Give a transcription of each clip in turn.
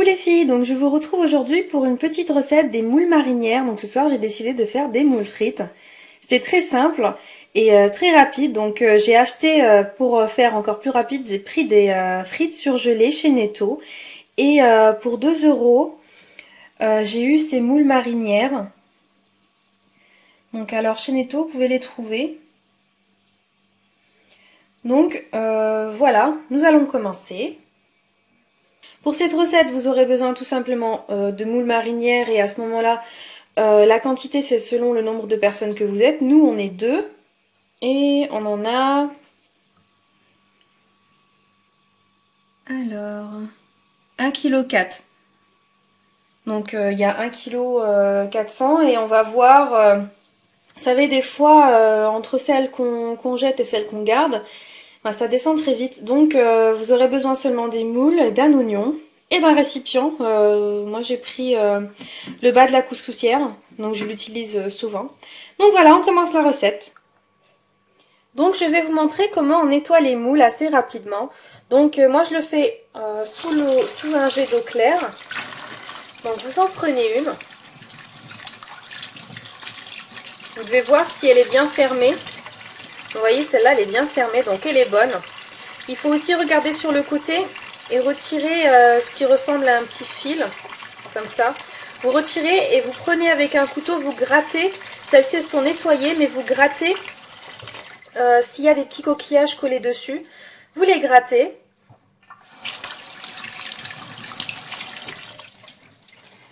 les filles, donc je vous retrouve aujourd'hui pour une petite recette des moules marinières. Donc ce soir j'ai décidé de faire des moules frites. C'est très simple et très rapide, donc j'ai acheté, pour faire encore plus rapide, j'ai pris des frites surgelées chez Netto. Et pour 2 €, j'ai eu ces moules marinières. Donc alors chez Netto, vous pouvez les trouver. Donc voilà, nous allons commencer. Pour cette recette, vous aurez besoin tout simplement de moules marinières et à ce moment-là, la quantité c'est selon le nombre de personnes que vous êtes. Nous, on est 2 et on en a... Alors, 1,4 kg. Donc il y a 1,4 kg et on va voir... vous savez, des fois, entre celles qu'on jette et celles qu'on garde, ben, ça descend très vite. Donc vous aurez besoin seulement des moules, d'un oignon et d'un récipient. Moi j'ai pris le bas de la couscoussière, donc je l'utilise souvent. Donc voilà, on commence la recette. Donc je vais vous montrer comment on nettoie les moules assez rapidement. Donc moi je le fais sous un jet d'eau claire. Donc vous en prenez une. Vous devez voir si elle est bien fermée. Vous voyez, celle-là elle est bien fermée, donc elle est bonne. Il faut aussi regarder sur le côté et retirer ce qui ressemble à un petit fil, comme ça. Vous retirez et vous prenez avec un couteau, vous grattez. Celles-ci sont nettoyées, mais vous grattez s'il y a des petits coquillages collés dessus. Vous les grattez.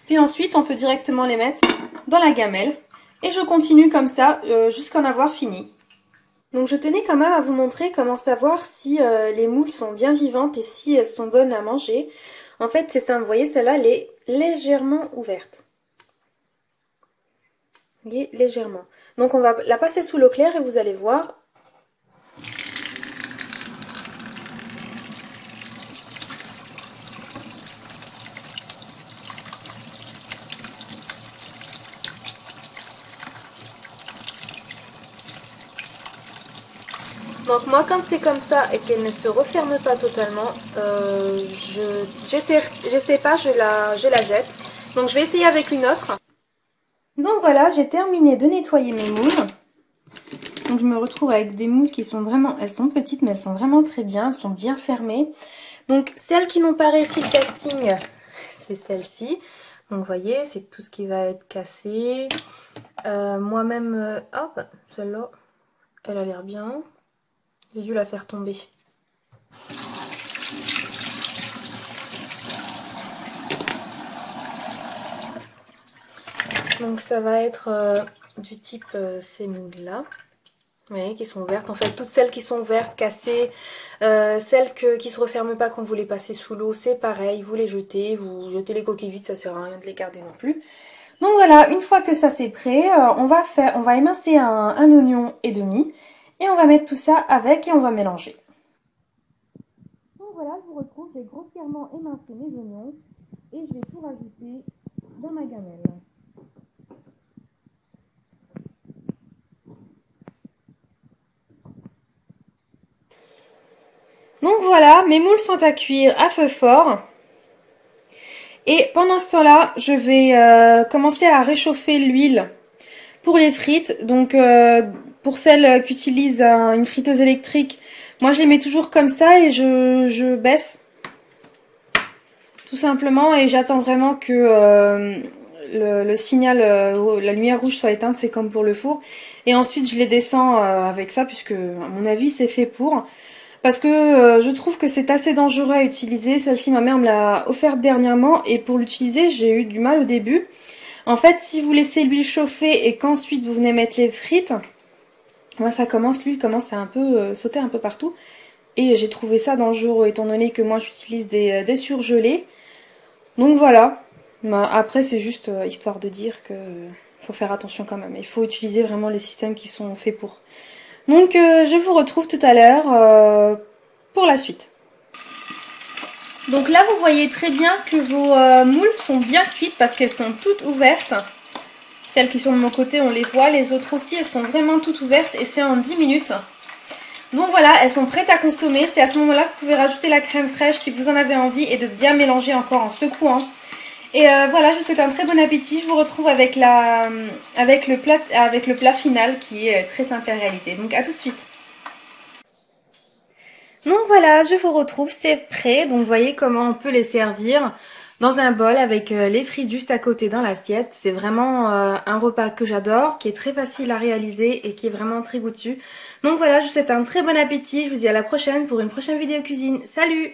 Puis ensuite, on peut directement les mettre dans la gamelle. Et je continue comme ça jusqu'à en avoir fini. Donc je tenais quand même à vous montrer comment savoir si les moules sont bien vivantes et si elles sont bonnes à manger. En fait c'est simple, vous voyez celle-là elle est légèrement ouverte. Vous voyez, légèrement. Donc on va la passer sous l'eau claire et vous allez voir. Donc moi quand c'est comme ça et qu'elle ne se referme pas totalement, j'essaie pas, je la jette. Donc je vais essayer avec une autre. Donc voilà, j'ai terminé de nettoyer mes moules. Donc je me retrouve avec des moules qui sont vraiment, elles sont petites mais elles sont vraiment très bien, elles sont bien fermées. Donc celles qui n'ont pas réussi le casting, c'est celle-ci. Donc vous voyez, c'est tout ce qui va être cassé. Moi-même, hop, celle-là, elle a l'air bien. J'ai dû la faire tomber. Donc ça va être du type ces moules-là. Vous voyez, qui sont vertes. En fait, toutes celles qui sont vertes, cassées, celles qui se referment pas quand vous les passez sous l'eau, c'est pareil. Vous les jetez, vous jetez les coquilles vides, ça sert à rien de les garder non plus. Donc voilà, une fois que ça c'est prêt, on va émincer un oignon et demi. Et on va mettre tout ça avec et on va mélanger. Donc voilà, je vous retrouve, j'ai grossièrement émincé mes oignons et je vais tout rajouter dans ma gamelle. Donc voilà, mes moules sont à cuire à feu fort. Et pendant ce temps-là, je vais commencer à réchauffer l'huile pour les frites. Donc pour celles qui utilisent une friteuse électrique, moi je les mets toujours comme ça et je baisse. Tout simplement, et j'attends vraiment que le signal, la lumière rouge soit éteinte, c'est comme pour le four. Et ensuite je les descends avec ça, puisque à mon avis c'est fait pour. Parce que je trouve que c'est assez dangereux à utiliser. Celle-ci, ma mère me l'a offerte dernièrement et pour l'utiliser, j'ai eu du mal au début. En fait, si vous laissez l'huile chauffer et qu'ensuite vous venez mettre les frites, moi l'huile commence à un peu sauter un peu partout. Et j'ai trouvé ça dangereux étant donné que moi j'utilise des surgelés. Donc voilà. Après, c'est juste histoire de dire que faut faire attention quand même. Il faut utiliser vraiment les systèmes qui sont faits pour. Donc je vous retrouve tout à l'heure pour la suite. Donc là vous voyez très bien que vos moules sont bien cuites parce qu'elles sont toutes ouvertes. Celles qui sont de mon côté on les voit, les autres aussi elles sont vraiment toutes ouvertes et c'est en 10 minutes. Donc voilà, elles sont prêtes à consommer. C'est à ce moment-là que vous pouvez rajouter la crème fraîche si vous en avez envie et de bien mélanger encore en secouant. Et voilà, je vous souhaite un très bon appétit. Je vous retrouve avec le plat final qui est très simple à réaliser. Donc à tout de suite. Donc voilà, je vous retrouve, c'est prêt. Donc vous voyez comment on peut les servir dans un bol avec les frites juste à côté dans l'assiette. C'est vraiment un repas que j'adore, qui est très facile à réaliser et qui est vraiment très goûtu. Donc voilà, je vous souhaite un très bon appétit. Je vous dis à la prochaine pour une prochaine vidéo cuisine. Salut!